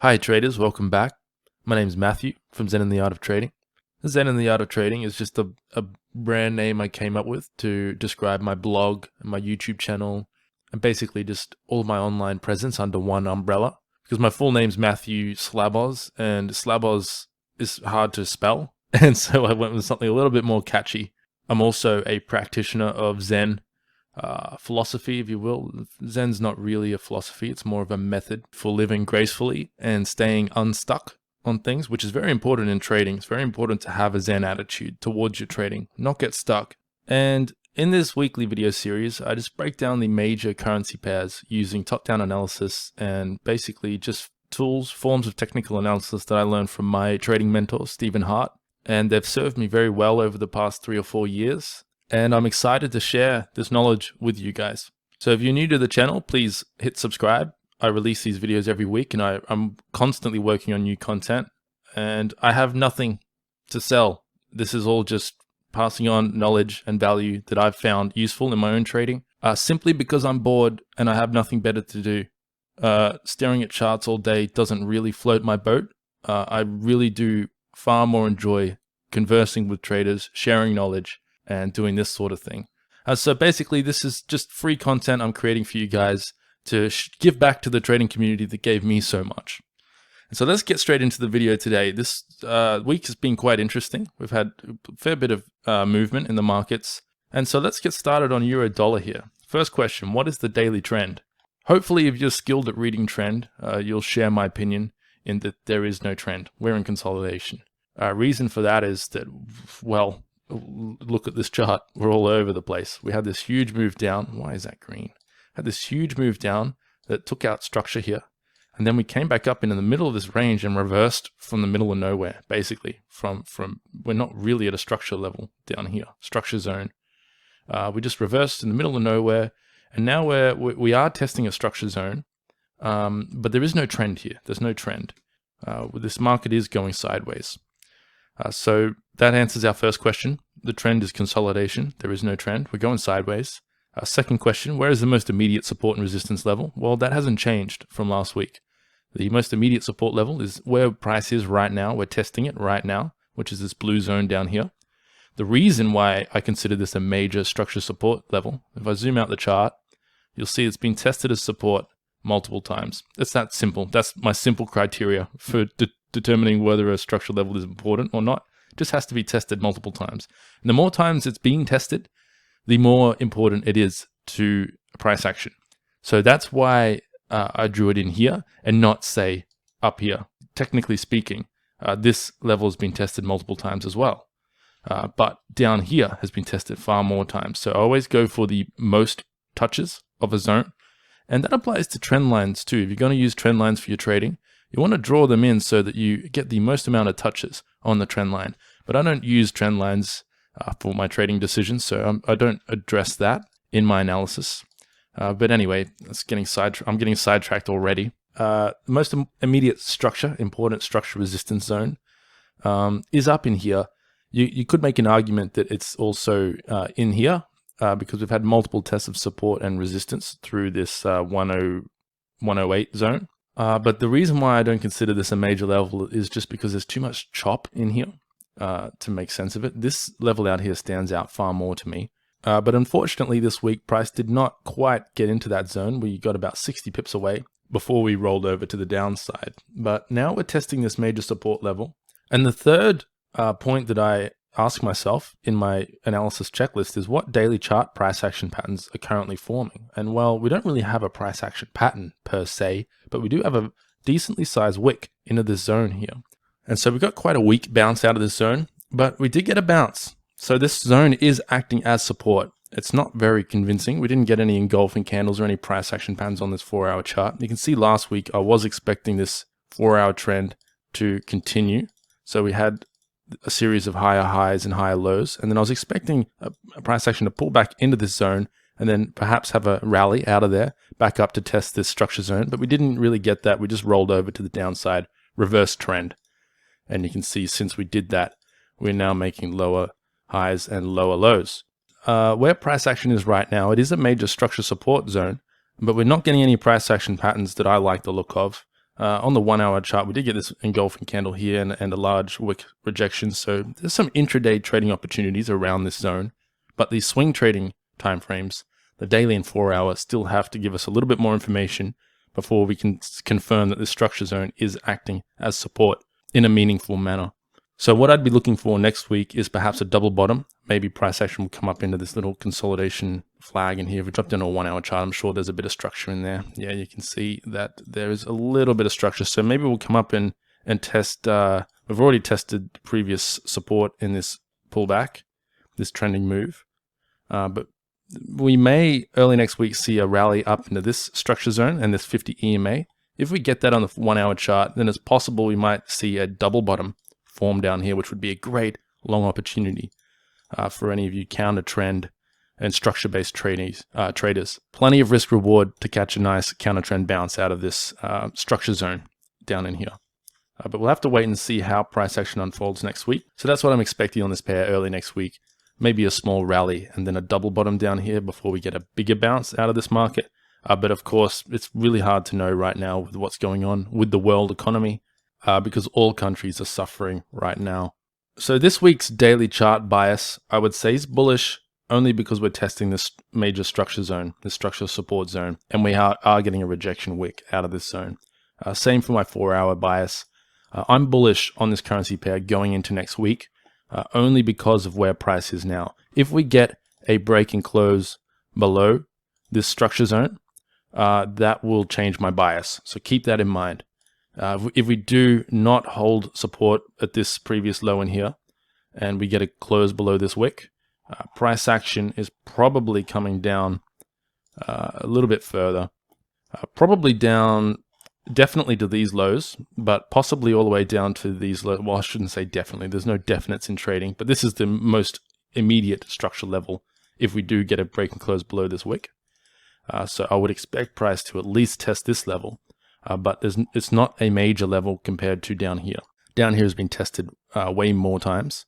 Hi traders, welcome back. My name is Matthew from Zen and the Art of Trading. Zen and the Art of Trading is just a brand name I came up with to describe my blog and my YouTube channel and basically just all of my online presence under one umbrella. Because my full name's Matthew Slaboz and Slaboz is hard to spell, and so I went with something a little bit more catchy. I'm also a practitioner of Zen philosophy, if you will. Zen's not really a philosophy, it's more of a method for living gracefully and staying unstuck on things, which is very important in trading. It's very important to have a Zen attitude towards your trading, not get stuck. And in this weekly video series, I just break down the major currency pairs using top-down analysis and basically just tools, forms of technical analysis that I learned from my trading mentor, Stephen Hart. And they've served me very well over the past 3 or 4 years. And I'm excited to share this knowledge with you guys. So if you're new to the channel, please hit subscribe. I release these videos every week and I'm constantly working on new content, and I have nothing to sell. This is all just passing on knowledge and value that I've found useful in my own trading, simply because I'm bored and I have nothing better to do. Staring at charts all day doesn't really float my boat. I really do far more enjoy conversing with traders, sharing knowledge, and doing this sort of thing. So basically, this is just free content I'm creating for you guys to give back to the trading community that gave me so much. And so let's get straight into the video today. This week has been quite interesting. We've had a fair bit of movement in the markets. And so let's get started on euro dollar here. First question, what is the daily trend? Hopefully, if you're skilled at reading trend, you'll share my opinion in that there is no trend. We're in consolidation. Reason for that is that, well, look at this chart. We're all over the place. We had this huge move down. Why is that green? Had this huge move down that took out structure here. And then we came back up into the middle of this range and reversed from the middle of nowhere, basically. From we're not really at a structure level down here, structure zone. We just reversed in the middle of nowhere. And now we are testing a structure zone. But there is no trend here. There's no trend. This market is going sideways. So that answers our first question. The trend is consolidation. There is no trend. We're going sideways. Second question, where is the most immediate support and resistance level? Well, that hasn't changed from last week. The most immediate support level is where price is right now. We're testing it right now, which is this blue zone down here. The reason why I consider this a major structure support level, if I zoom out the chart, you'll see it's been tested as support multiple times. It's that simple. That's my simple criteria for determining whether a structure level is important or not. It just has to be tested multiple times. And the more times it's being tested, the more important it is to price action. So that's why I drew it in here and not, say, up here. Technically speaking, this level has been tested multiple times as well. But down here has been tested far more times. So I always go for the most touches of a zone. And that applies to trend lines too. If you're going to use trend lines for your trading, you want to draw them in so that you get the most amount of touches on the trend line. But I don't use trend lines for my trading decisions, so I don't address that in my analysis. But anyway, I'm getting sidetracked already. Most immediate structure, important structure resistance zone, is up in here. You could make an argument that it's also in here because we've had multiple tests of support and resistance through this 108 zone. But the reason why I don't consider this a major level is just because there's too much chop in here to make sense of it. This level out here stands out far more to me. But unfortunately, this week, price did not quite get into that zone. We got about 60 pips away before we rolled over to the downside. But now we're testing this major support level. And the third point that I ask myself in my analysis checklist is what daily chart price action patterns are currently forming. And well, we don't really have a price action pattern per se, but we do have a decently sized wick into this zone here. And so we got quite a weak bounce out of this zone, but we did get a bounce. So this zone is acting as support. It's not very convincing. We didn't get any engulfing candles or any price action patterns on this 4-hour chart. You can see last week I was expecting this 4-hour trend to continue. So we had a series of higher highs and higher lows. And then I was expecting a price action to pull back into this zone and then perhaps have a rally out of there, back up to test this structure zone. But we didn't really get that. We just rolled over to the downside, reverse trend. And you can see since we did that, we're now making lower highs and lower lows. Where price action is right now, it is a major structure support zone, but we're not getting any price action patterns that I like the look of. On the 1 hour chart, we did get this engulfing candle here and a large wick rejection. So there's some intraday trading opportunities around this zone, but these swing trading timeframes, the daily and 4 hour, still have to give us a little bit more information before we can confirm that this structure zone is acting as support in a meaningful manner. So what I'd be looking for next week is perhaps a double bottom. Maybe price action will come up into this little consolidation flag in here. If we drop down to a 1 hour chart, I'm sure there's a bit of structure in there. Yeah, you can see that there is a little bit of structure. So maybe we'll come up and test, we've already tested previous support in this pullback, this trending move. But we may early next week see a rally up into this structure zone and this 50 EMA. If we get that on the 1 hour chart, then it's possible we might see a double bottom form down here, which would be a great long opportunity for any of you counter trend and structure-based traders. Plenty of risk reward to catch a nice counter trend bounce out of this structure zone down in here. But we'll have to wait and see how price action unfolds next week. So that's what I'm expecting on this pair early next week. Maybe a small rally and then a double bottom down here before we get a bigger bounce out of this market. But of course, it's really hard to know right now with what's going on with the world economy. Because all countries are suffering right now. So this week's daily chart bias, I would say, is bullish only because we're testing this major structure zone, this structure support zone, and we are getting a rejection wick out of this zone. Same for my 4 hour bias. I'm bullish on this currency pair going into next week, only because of where price is now. If we get a break and close below this structure zone, that will change my bias. So keep that in mind. If we do not hold support at this previous low in here, and we get a close below this wick, price action is probably coming down a little bit further. Probably down, definitely to these lows, but possibly all the way down to these lows. Well, I shouldn't say definitely. There's no definites in trading, but this is the most immediate structure level if we do get a break and close below this wick. So I would expect price to at least test this level. But it's not a major level compared to down here. Down here has been tested way more times.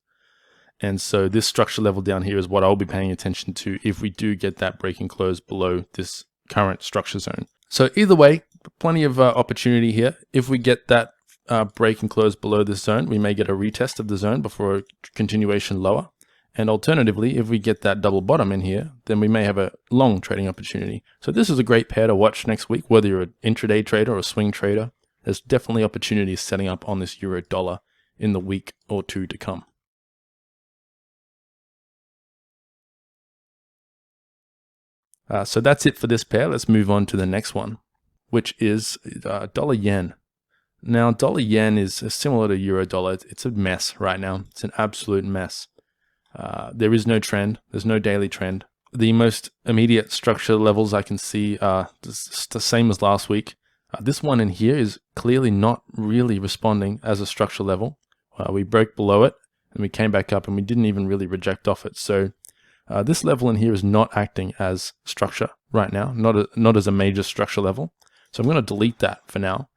And so this structure level down here is what I'll be paying attention to if we do get that break and close below this current structure zone. So either way, plenty of opportunity here. If we get that break and close below this zone, we may get a retest of the zone before a continuation lower. And alternatively, if we get that double bottom in here, then we may have a long trading opportunity. So this is a great pair to watch next week, whether you're an intraday trader or a swing trader. There's definitely opportunities setting up on this euro dollar in the week or two to come. So that's it for this pair. Let's move on to the next one, which is dollar yen. Now, dollar yen is similar to euro dollar. It's a mess right now. It's an absolute mess. There is no trend. There's no daily trend. The most immediate structure levels I can see are the same as last week. This one in here is clearly not really responding as a structure level. We broke below it and we came back up and we didn't even really reject off it. So this level in here is not acting as structure right now, not as a major structure level. So I'm going to delete that for now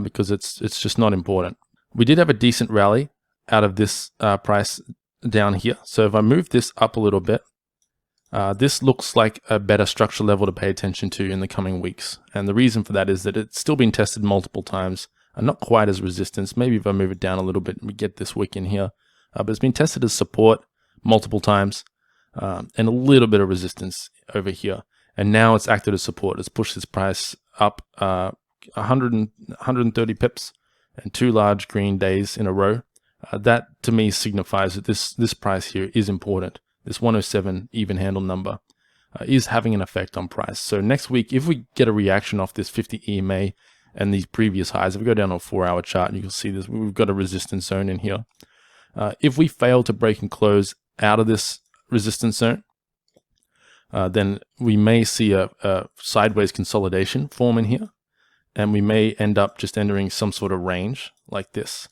because it's just not important. We did have a decent rally out of this price down here. So if I move this up a little bit, this looks like a better structure level to pay attention to in the coming weeks. And the reason for that is that it's still been tested multiple times and not quite as resistance. Maybe if I move it down a little bit, we get this wick in here. But it's been tested as support multiple times and a little bit of resistance over here. And now it's acted as support. It's pushed this price up 130 pips and 2 large green days in a row. That to me signifies that this price here is important. This 107 even handle number is having an effect on price. So next week, if we get a reaction off this 50 EMA and these previous highs, if we go down on a 4 hour chart, you can see this, we've got a resistance zone in here. If we fail to break and close out of this resistance zone, then we may see a sideways consolidation form in here, and we may end up just entering some sort of range like this.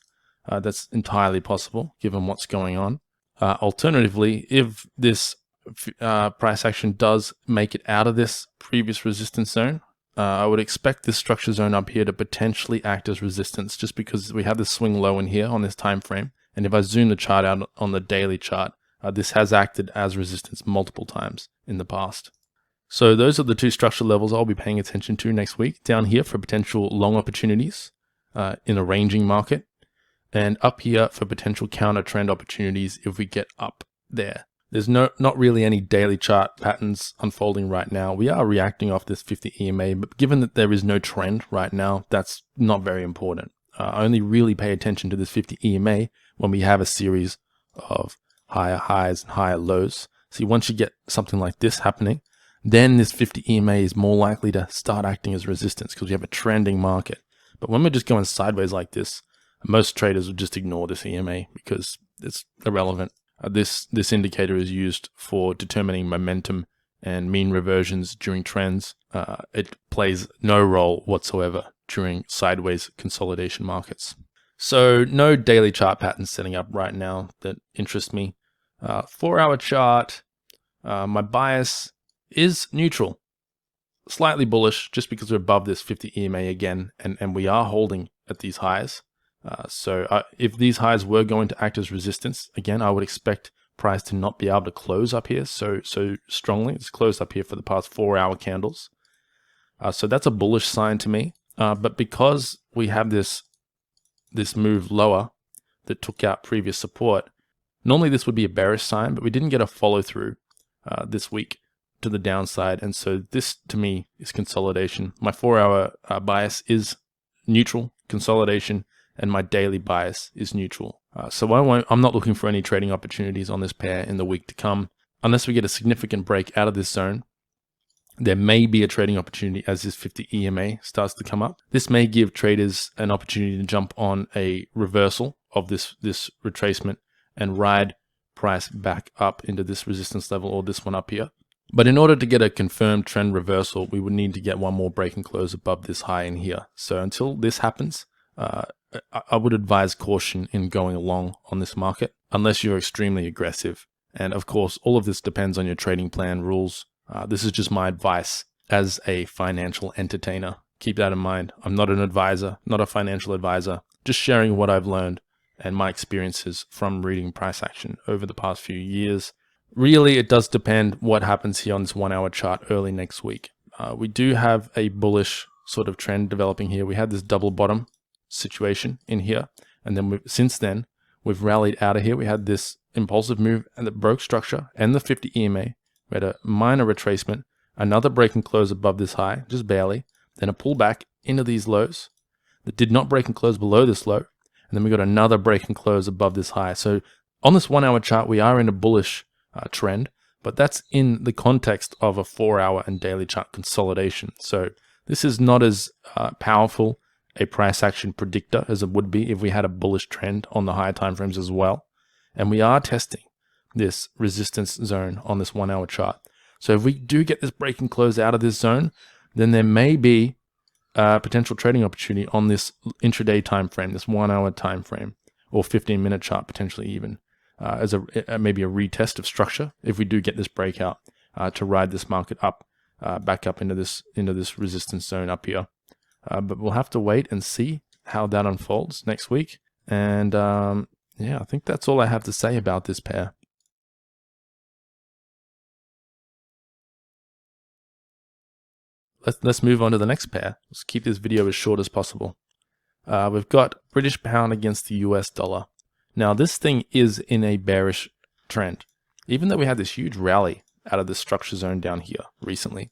That's entirely possible given what's going on. Alternatively, if this price action does make it out of this previous resistance zone, I would expect this structure zone up here to potentially act as resistance just because we have this swing low in here on this time frame. And if I zoom the chart out on the daily chart, this has acted as resistance multiple times in the past. So those are the two structure levels I'll be paying attention to next week down here for potential long opportunities. in a ranging market, and up here for potential counter trend opportunities if we get up there. There's not really any daily chart patterns unfolding right now. We are reacting off this 50 EMA, but given that there is no trend right now, that's not very important. I only really pay attention to this 50 EMA when we have a series of higher highs and higher lows. See, once you get something like this happening, then this 50 EMA is more likely to start acting as resistance because we have a trending market. But when we're just going sideways like this, most traders would just ignore this EMA because it's irrelevant. This indicator is used for determining momentum and mean reversions during trends. It plays no role whatsoever during sideways consolidation markets. So no daily chart patterns setting up right now that interest me. 4-hour chart, my bias is neutral, slightly bullish just because we're above this 50 EMA again, and we are holding at these highs. So if these highs were going to act as resistance, again, I would expect price to not be able to close up here so strongly. It's closed up here for the past 4-hour candles. So that's a bullish sign to me. But because we have this move lower that took out previous support, normally this would be a bearish sign, but we didn't get a follow through this week to the downside. And so this to me is consolidation. My 4-hour bias is neutral consolidation, and my daily bias is neutral. So I'm not looking for any trading opportunities on this pair in the week to come. Unless we get a significant break out of this zone, there may be a trading opportunity as this 50 EMA starts to come up. This may give traders an opportunity to jump on a reversal of this retracement and ride price back up into this resistance level or this one up here. But in order to get a confirmed trend reversal, we would need to get one more break and close above this high in here. So until this happens, I would advise caution in going along on this market, unless you're extremely aggressive. And of course, all of this depends on your trading plan rules. This is just my advice as a financial entertainer. Keep that in mind. I'm not an advisor, not a financial advisor, just sharing what I've learned and my experiences from reading price action over the past few years. Really, it does depend what happens here on this 1-hour chart early next week. We do have a bullish sort of trend developing here. We had this double bottom situation in here, and then since then we've rallied out of here. We had this impulsive move and that broke structure and the 50 EMA. We had a minor retracement, another break and close above this high, just barely, then a pullback into these lows that did not break and close below this low, and then we got another break and close above this high. So on this 1-hour chart, we are in a bullish trend, but that's in the context of a 4-hour and daily chart consolidation. So this is not as powerful a price action predictor as it would be if we had a bullish trend on the higher time frames as well. And we are testing this resistance zone on this 1-hour chart. So if we do get this break and close out of this zone, then there may be a potential trading opportunity on this intraday time frame, this 1-hour time frame, or 15-minute chart potentially even, as maybe a retest of structure if we do get this breakout to ride this market up, back up into this resistance zone up here. But we'll have to wait and see how that unfolds next week. And yeah, I think that's all I have to say about this pair. Let's move on to the next pair. Let's keep this video as short as possible. We've got British pound against the US dollar. Now this thing is in a bearish trend. Even though we had this huge rally out of the structure zone down here recently,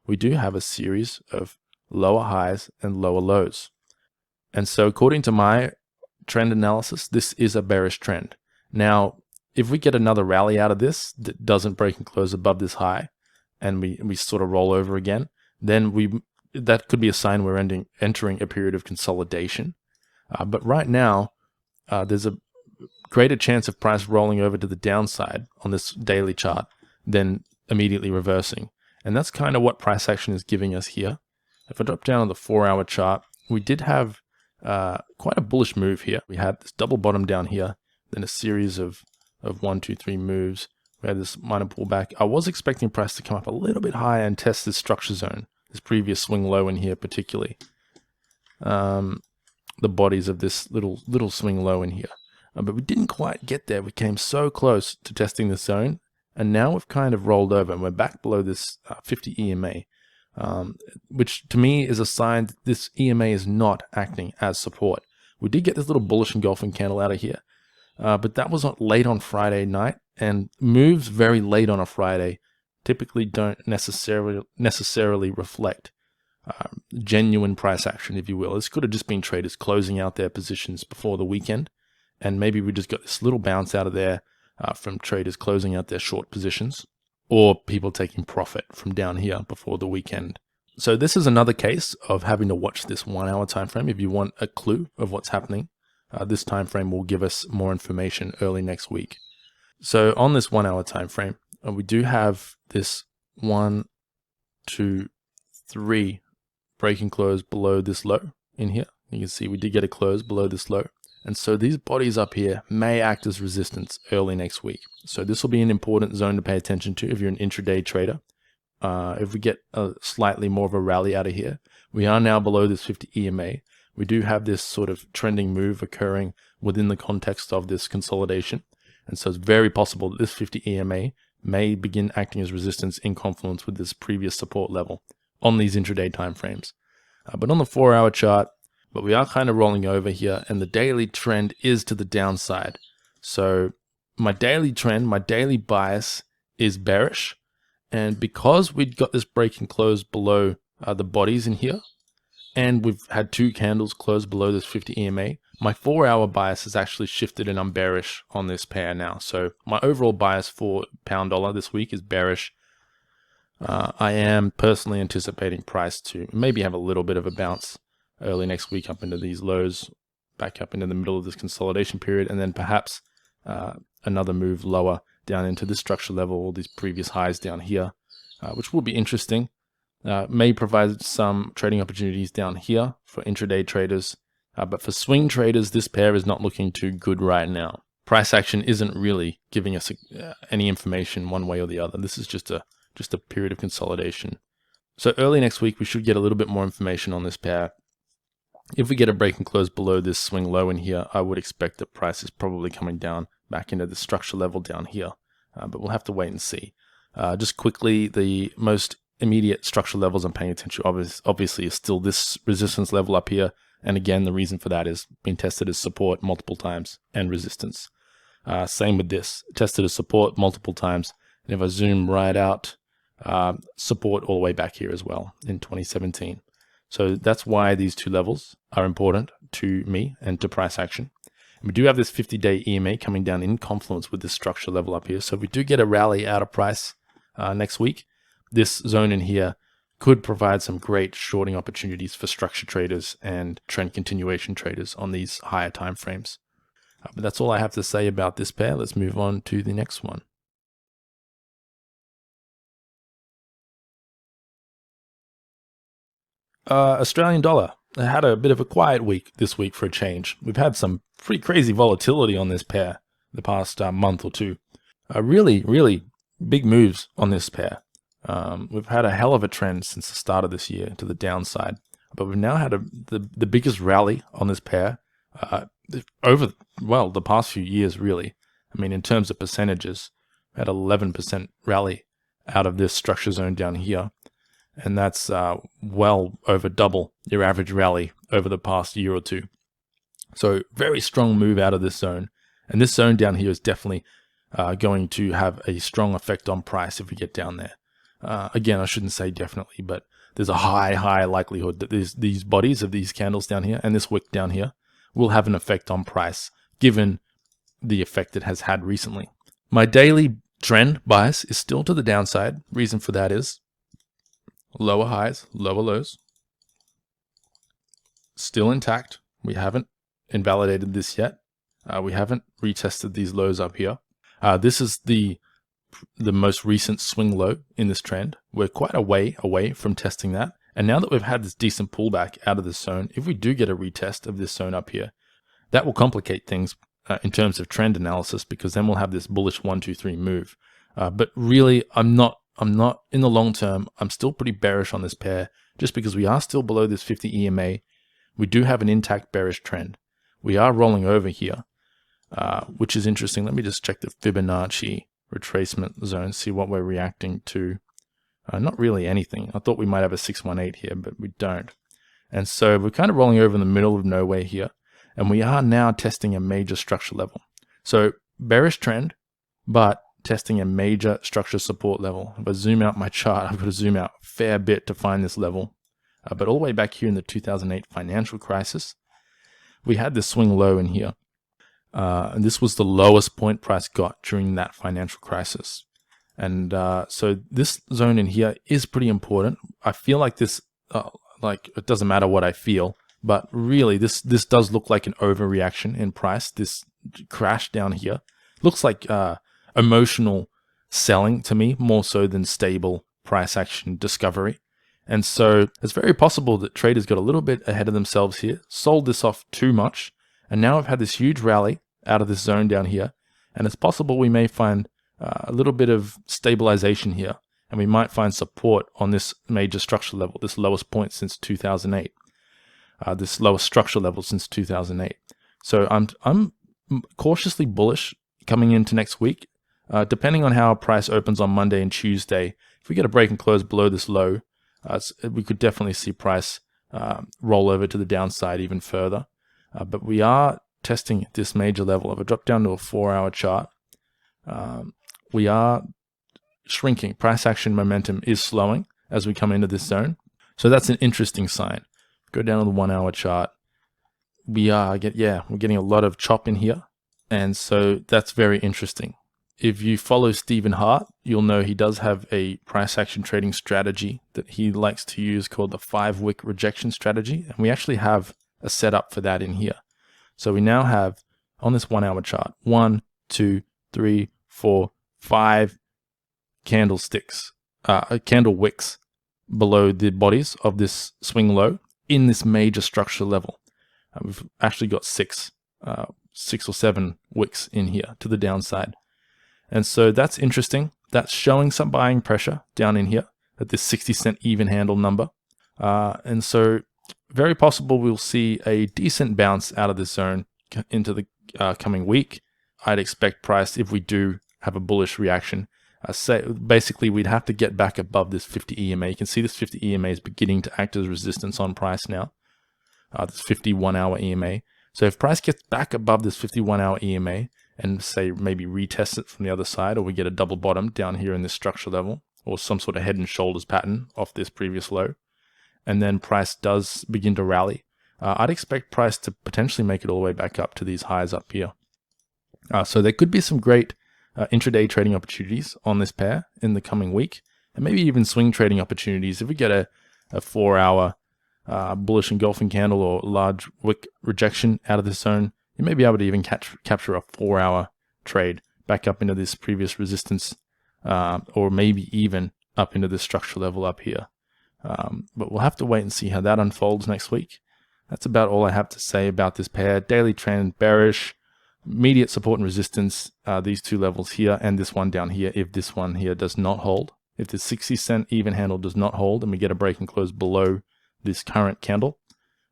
we do have a series of lower highs and lower lows. And so according to my trend analysis, this is a bearish trend. Now, if we get another rally out of this that doesn't break and close above this high, and we sort of roll over again, then that could be a sign we're entering a period of consolidation. But right now, there's a greater chance of price rolling over to the downside on this daily chart than immediately reversing. And that's kind of what price action is giving us here. If I drop down on the 4-hour chart, we did have quite a bullish move here. We had this double bottom down here, then a series of 1, 2, 3 moves. We had this minor pullback. I was expecting price to come up a little bit higher and test this structure zone, this previous swing low in here particularly. The bodies of this little swing low in here. But we didn't quite get there. We came so close to testing the zone, and now we've kind of rolled over and we're back below this 50 EMA. which to me is a sign that this EMA is not acting as support. We did get this little bullish engulfing candle out of here, but that was late on Friday night, and moves very late on a Friday typically don't necessarily reflect genuine price action, if you will. This could have just been traders closing out their positions before the weekend, and maybe we just got this little bounce out of there from traders closing out their short positions, or people taking profit from down here before the weekend. So this is another case of having to watch this 1 hour time frame if you want a clue of what's happening. This time frame will give us more information early next week. So on this 1 hour time frame, we do have this 1, 2, 3 break and close below this low in here. You can see we did get a close below this low. And so these bodies up here may act as resistance early next week. So this will be an important zone to pay attention to if you're an intraday trader. If we get a slightly more of a rally out of here, we are now below this 50 EMA. We do have this sort of trending move occurring within the context of this consolidation. And so it's very possible that this 50 EMA may begin acting as resistance in confluence with this previous support level on these intraday timeframes. But on the 4 hour chart, but we are kind of rolling over here, and the daily trend is to the downside. So my daily trend, my daily bias is bearish. And because we'd got this break and close below the bodies in here, and we've had 2 candles close below this 50 EMA, my 4 hour bias has actually shifted and I'm bearish on this pair now. So my overall bias for pound dollar this week is bearish. I am personally anticipating price to maybe have a little bit of a bounce early next week up into these lows, back up into the middle of this consolidation period, and then perhaps another move lower down into this structure level, all these previous highs down here, which will be interesting. May provide some trading opportunities down here for intraday traders, but for swing traders, this pair is not looking too good right now. Price action isn't really giving us any information one way or the other. This is just a period of consolidation. So early next week, we should get a little bit more information on this pair. If we get a break and close below this swing low in here, I would expect that price is probably coming down back into the structure level down here, but we'll have to wait and see. Just quickly, the most immediate structure levels I'm paying attention to obviously is still this resistance level up here, and again, the reason for that is being tested as support multiple times and resistance. Same with this, tested as support multiple times, and if I zoom right out, support all the way back here as well in 2017. So that's why these 2 levels are important to me and to price action. And we do have this 50-day EMA coming down in confluence with this structure level up here. So if we do get a rally out of price next week, this zone in here could provide some great shorting opportunities for structure traders and trend continuation traders on these higher time frames. But that's all I have to say about this pair. Let's move on to the next one. Australian dollar. I had a bit of a quiet week this week for a change. We've had some pretty crazy volatility on this pair the past month or two. Really, really big moves on this pair. We've had a hell of a trend since the start of this year to the downside, but we've now had the biggest rally on this pair over, well, the past few years, really. I mean, in terms of percentages, we had 11% rally out of this structure zone down here. And that's well over double your average rally over the past year or two. So very strong move out of this zone. And this zone down here is definitely going to have a strong effect on price if we get down there. Again, I shouldn't say definitely, but there's a high likelihood that these bodies of these candles down here and this wick down here will have an effect on price, given the effect it has had recently. My daily trend bias is still to the downside. Reason for that is lower highs, lower lows, still intact. We haven't invalidated this yet. We haven't retested these lows up here. This is the most recent swing low in this trend. We're quite a way away from testing that. And now that we've had this decent pullback out of this zone, if we do get a retest of this zone up here, that will complicate things in terms of trend analysis, because then we'll have this bullish 1, 2, 3 move. But really, I'm not in the long term. I'm still pretty bearish on this pair, just because we are still below this 50 EMA. We do have an intact bearish trend. We are rolling over here, which is interesting. Let me just check the Fibonacci retracement zone, see what we're reacting to Not really anything. I thought we might have a 618 here, but we don't. And so we're kind of rolling over in the middle of nowhere here. And we are now testing a major structure level. So bearish trend, but testing a major structure support level. If I zoom out my chart, I've got to zoom out a fair bit to find this level. But all the way back here in the 2008 financial crisis, we had this swing low in here. And this was the lowest point price got during that financial crisis. And so this zone in here is pretty important. I feel like this, like it doesn't matter what I feel, but really this does look like an overreaction in price. This crash down here looks like emotional selling to me, more so than stable price action discovery. And so it's very possible that traders got a little bit ahead of themselves here, sold this off too much, and now I've had this huge rally out of this zone down here. And it's possible we may find a little bit of stabilization here, and we might find support on this major structure level, this lowest point since 2008, this lowest structure level since 2008. So I'm cautiously bullish coming into next week, depending on how price opens on Monday and Tuesday. If we get a break and close below this low, we could definitely see price roll over to the downside even further. But we are testing this major level. If I drop down to a 4-hour chart, we are shrinking. Price action momentum is slowing as we come into this zone. So that's an interesting sign. Go down to the 1-hour chart. We're getting a lot of chop in here. And so that's very interesting. If you follow Stephen Hart, you'll know he does have a price action trading strategy that he likes to use called the 5-wick rejection strategy. And we actually have a setup for that in here. So we now have on this 1-hour chart, 1, 2, 3, 4, 5 candlesticks, candle wicks below the bodies of this swing low in this major structure level. We've actually got 6 or 7 wicks in here to the downside. And so that's interesting. That's showing some buying pressure down in here at this 60-cent even handle number. And so very possible we'll see a decent bounce out of this zone into the coming week. I'd expect price, if we do have a bullish reaction, basically we'd have to get back above this 50 EMA. You can see this 50 EMA is beginning to act as resistance on price now. This 51-hour EMA. So if price gets back above this 51-hour EMA and say maybe retest it from the other side, or we get a double bottom down here in this structure level, or some sort of head and shoulders pattern off this previous low, and then price does begin to rally, I'd expect price to potentially make it all the way back up to these highs up here. So there could be some great intraday trading opportunities on this pair in the coming week, and maybe even swing trading opportunities. If we get a 4-hour bullish engulfing candle or large wick rejection out of this zone, you may be able to even capture a 4-hour trade back up into this previous resistance, or maybe even up into this structure level up here. But we'll have to wait and see how that unfolds next week. That's about all I have to say about this pair. Daily trend bearish, immediate support and resistance, these 2 levels here and this one down here. If this one here does not hold, if the 60-cent even handle does not hold and we get a break and close below this current candle,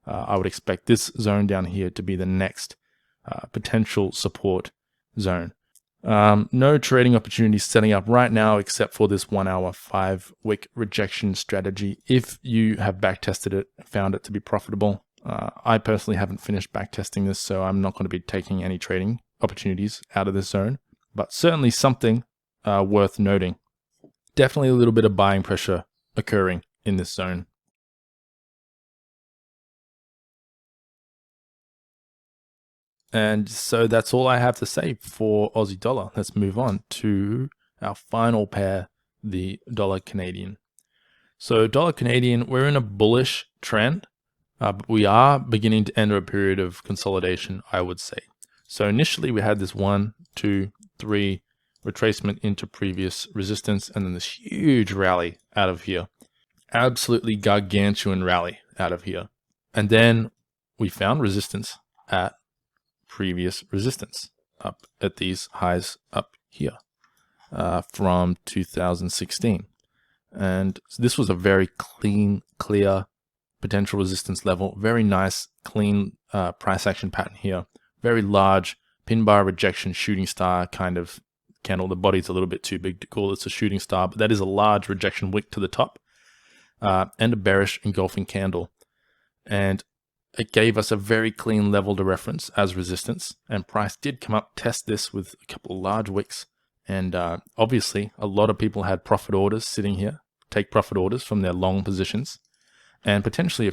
I would expect this zone down here to be the next potential support zone. No trading opportunities setting up right now except for this 1-hour 5-wick rejection strategy. If you have backtested it, found it to be profitable, I personally haven't finished backtesting this, so I'm not going to be taking any trading opportunities out of this zone, but certainly something worth noting. Definitely a little bit of buying pressure occurring in this zone. And so that's all I have to say for Aussie dollar. Let's move on to our final pair, the dollar Canadian. So dollar Canadian, we're in a bullish trend, but we are beginning to enter a period of consolidation, I would say. So initially we had this 1, 2, 3 retracement into previous resistance, and then this huge rally out of here. Absolutely gargantuan rally out of here. And then we found resistance at previous resistance up at these highs up here from 2016. And this was a very clean, clear potential resistance level. Very nice, clean price action pattern here. Very large pin bar rejection shooting star kind of candle. The body's a little bit too big to call this a shooting star, but that is a large rejection wick to the top and a bearish engulfing candle. And it gave us a very clean level to reference as resistance, and price did come up, test this with a couple of large wicks. And obviously, a lot of people had profit orders sitting here, take profit orders from their long positions, and potentially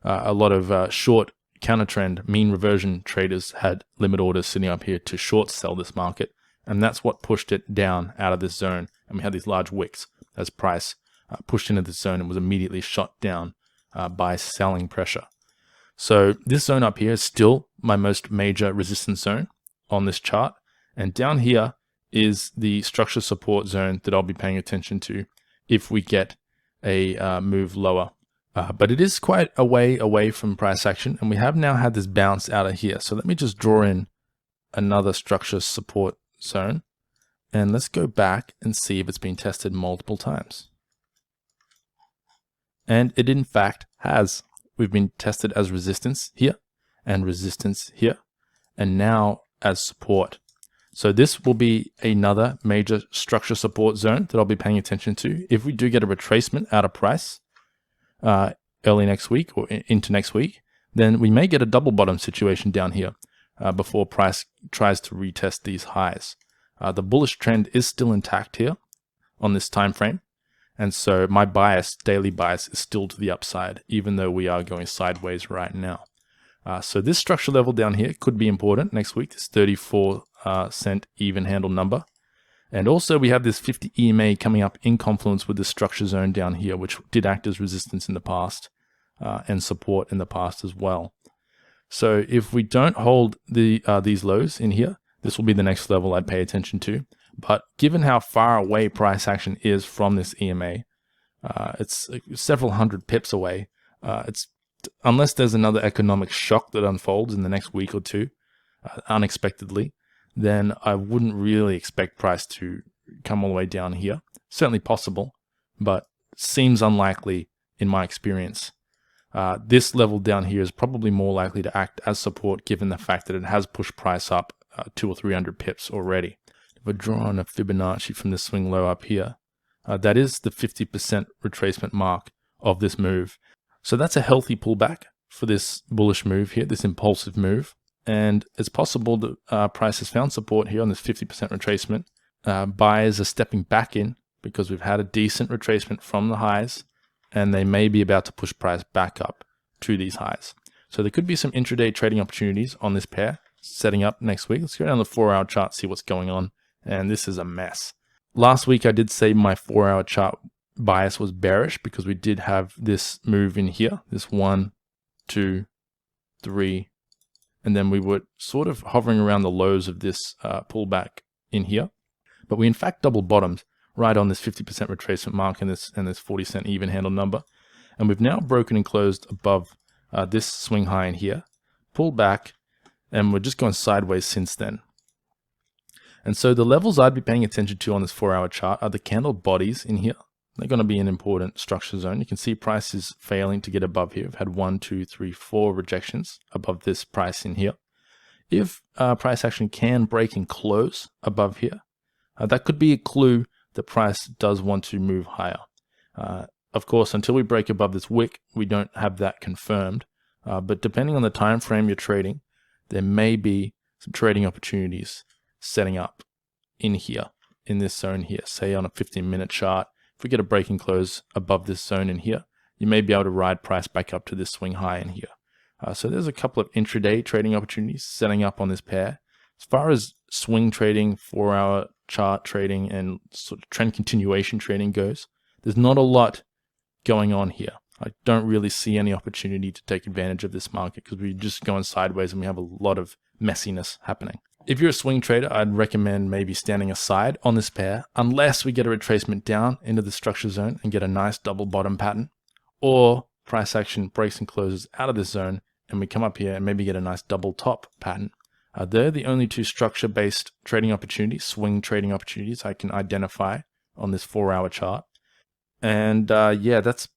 a lot of short counter trend mean reversion traders had limit orders sitting up here to short sell this market. And that's what pushed it down out of this zone. And we had these large wicks as price pushed into this zone and was immediately shot down by selling pressure. So this zone up here is still my most major resistance zone on this chart. And down here is the structure support zone that I'll be paying attention to if we get a move lower. But it is quite a way away from price action, and we have now had this bounce out of here. So let me just draw in another structure support zone, and let's go back and see if it's been tested multiple times. And it in fact has. We've been tested as resistance here, and resistance here, and now as support. So this will be another major structure support zone that I'll be paying attention to. If we do get a retracement out of price early next week or into next week, then we may get a double bottom situation down here before price tries to retest these highs. The bullish trend is still intact here on this time frame. And so my bias, daily bias, is still to the upside, even though we are going sideways right now. So this structure level down here could be important next week, this 34-cent even handle number. And also we have this 50 EMA coming up in confluence with the structure zone down here, which did act as resistance in the past and support in the past as well. So if we don't hold these lows in here, this will be the next level I'd pay attention to. But given how far away price action is from this EMA, it's several hundred pips away. Unless there's another economic shock that unfolds in the next week or two, unexpectedly, then I wouldn't really expect price to come all the way down here. Certainly possible, but seems unlikely in my experience. This level down here is probably more likely to act as support given the fact that it has pushed price up 200 or 300 pips already. If I draw on a Fibonacci from the swing low up here, that is the 50% retracement mark of this move. So that's a healthy pullback for this bullish move here, this impulsive move. And it's possible that price has found support here on this 50% retracement. Buyers are stepping back in because we've had a decent retracement from the highs, and they may be about to push price back up to these highs. So there could be some intraday trading opportunities on this pair setting up next week. Let's go down the 4-hour chart, see what's going on. And this is a mess. Last week I did say my 4-hour chart bias was bearish because we did have this move in here, this 1, 2, 3, and then we were sort of hovering around the lows of this pullback in here. But we in fact double bottomed right on this 50% retracement mark and this 40-cent even handle number. And we've now broken and closed above this swing high in here, pulled back, and we're just going sideways since then. And so the levels I'd be paying attention to on this 4-hour chart are the candle bodies in here. They're going to be an important structure zone. You can see price is failing to get above here. We've had 1, 2, 3, 4 rejections above this price in here. If price action can break and close above here, that could be a clue that price does want to move higher. Of course, until we break above this wick, we don't have that confirmed. But depending on the time frame you're trading, there may be some trading opportunities setting up in here, in this zone here, say on a 15-minute chart. If we get a break and close above this zone in here, you may be able to ride price back up to this swing high in here. So there's a couple of intraday trading opportunities setting up on this pair. As far as swing trading, 4-hour chart trading, and sort of trend continuation trading goes, there's not a lot going on here. I don't really see any opportunity to take advantage of this market because we're just going sideways and we have a lot of messiness happening. If you're a swing trader, I'd recommend maybe standing aside on this pair unless we get a retracement down into the structure zone and get a nice double bottom pattern, or price action breaks and closes out of this zone and we come up here and maybe get a nice double top pattern. They're the only two structure-based trading opportunities, swing trading opportunities I can identify on this 4-hour chart. And yeah, that's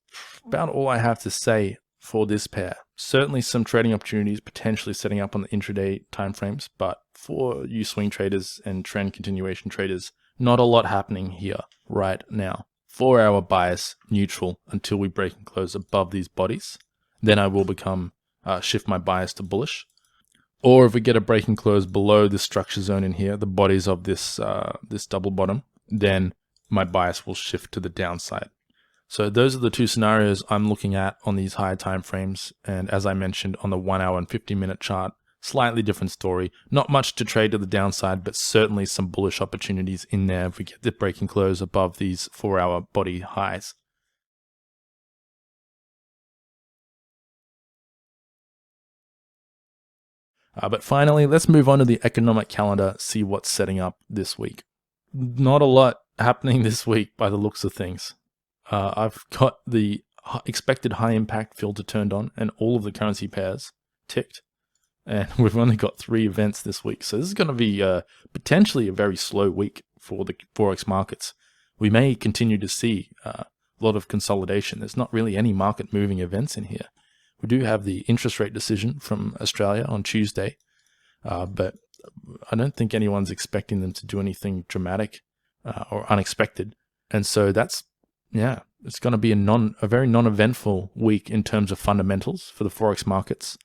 about all I have to say for this pair. Certainly some trading opportunities potentially setting up on the intraday timeframes, but for you swing traders and trend continuation traders, not a lot happening here right now. 4-hour bias neutral until we break and close above these bodies. Then I will shift my bias to bullish. Or if we get a break and close below this structure zone in here, the bodies of this this double bottom, then my bias will shift to the downside. So those are the two scenarios I'm looking at on these higher time frames. And as I mentioned on the 1 hour and 50-minute chart, slightly different story. Not much to trade to the downside, but certainly some bullish opportunities in there if we get the break and close above these 4-hour body highs. But finally, let's move on to the economic calendar, see what's setting up this week. Not a lot happening this week by the looks of things. I've got the expected high impact filter turned on and all of the currency pairs ticked. And we've only got 3 events this week. So this is going to be potentially a very slow week for the Forex markets. We may continue to see a lot of consolidation. There's not really any market moving events in here. We do have the interest rate decision from Australia on Tuesday, but I don't think anyone's expecting them to do anything dramatic or unexpected. And so that's, yeah, it's going to be a very non-eventful week in terms of fundamentals for the Forex markets.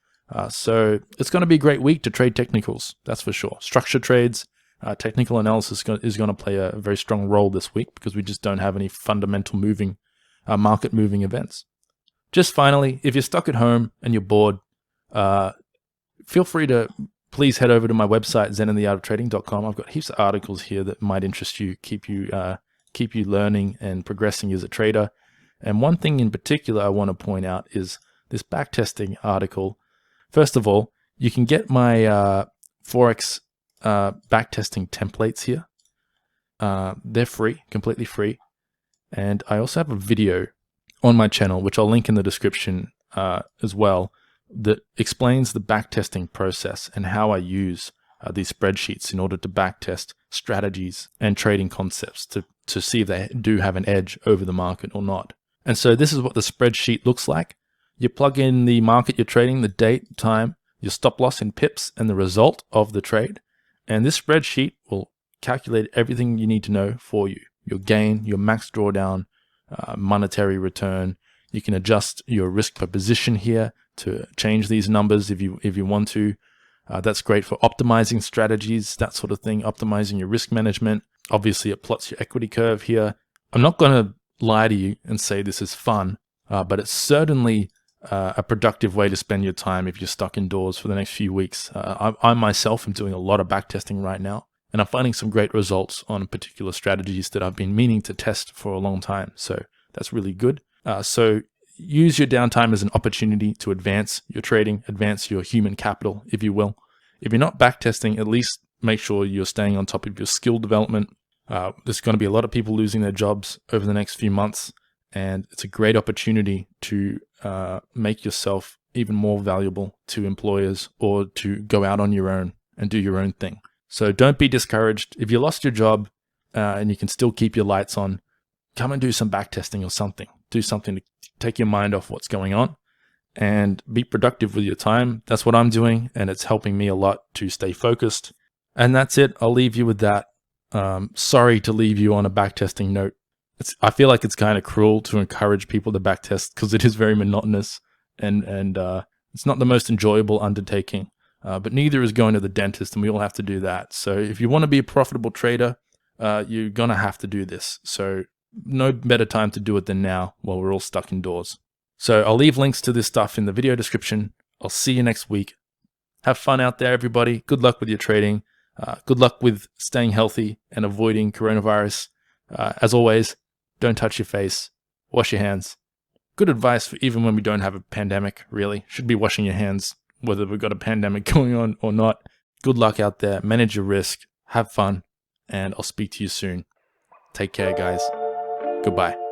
So it's going to be a great week to trade technicals, that's for sure. Structure trades, technical analysis is going to play a very strong role this week because we just don't have any fundamental market moving events. Just finally, if you're stuck at home and you're bored, feel free to please head over to my website, zenintheartoftrading.com. I've got heaps of articles here that might interest you, keep you learning and progressing as a trader. And one thing in particular I want to point out is this backtesting article. First of all, you can get my Forex backtesting templates here. They're free, completely free. And I also have a video on my channel, which I'll link in the description as well, that explains the backtesting process and how I use these spreadsheets in order to backtest strategies and trading concepts to see if they do have an edge over the market or not. And so this is what the spreadsheet looks like. You plug in the market you're trading, the date, time, your stop loss in pips, and the result of the trade. And this spreadsheet will calculate everything you need to know for you. Your gain, your max drawdown, monetary return. You can adjust your risk per position here to change these numbers if you want to. That's great for optimizing strategies, that sort of thing, optimizing your risk management. Obviously, it plots your equity curve here. I'm not going to lie to you and say this is fun, but it's certainly a productive way to spend your time if you're stuck indoors for the next few weeks. I myself am doing a lot of backtesting right now, and I'm finding some great results on particular strategies that I've been meaning to test for a long time. So that's really good. So use your downtime as an opportunity to advance your trading, advance your human capital, if you will. If you're not backtesting, at least make sure you're staying on top of your skill development. There's going to be a lot of people losing their jobs over the next few months, and it's a great opportunity to make yourself even more valuable to employers or to go out on your own and do your own thing. So don't be discouraged. If you lost your job and you can still keep your lights on, come and do some backtesting or something. Do something to take your mind off what's going on and be productive with your time. That's what I'm doing, and it's helping me a lot to stay focused. And that's it. I'll leave you with that. Sorry to leave you on a backtesting note. I feel like it's kind of cruel to encourage people to backtest because it is very monotonous and it's not the most enjoyable undertaking. But neither is going to the dentist, and we all have to do that. So if you want to be a profitable trader, you're going to have to do this. So no better time to do it than now while we're all stuck indoors. So I'll leave links to this stuff in the video description. I'll see you next week. Have fun out there, everybody. Good luck with your trading. Good luck with staying healthy and avoiding coronavirus. As always, don't touch your face. Wash your hands. Good advice for even when we don't have a pandemic, really. Should be washing your hands whether we've got a pandemic going on or not. Good luck out there. Manage your risk. Have fun. And I'll speak to you soon. Take care, guys. Goodbye.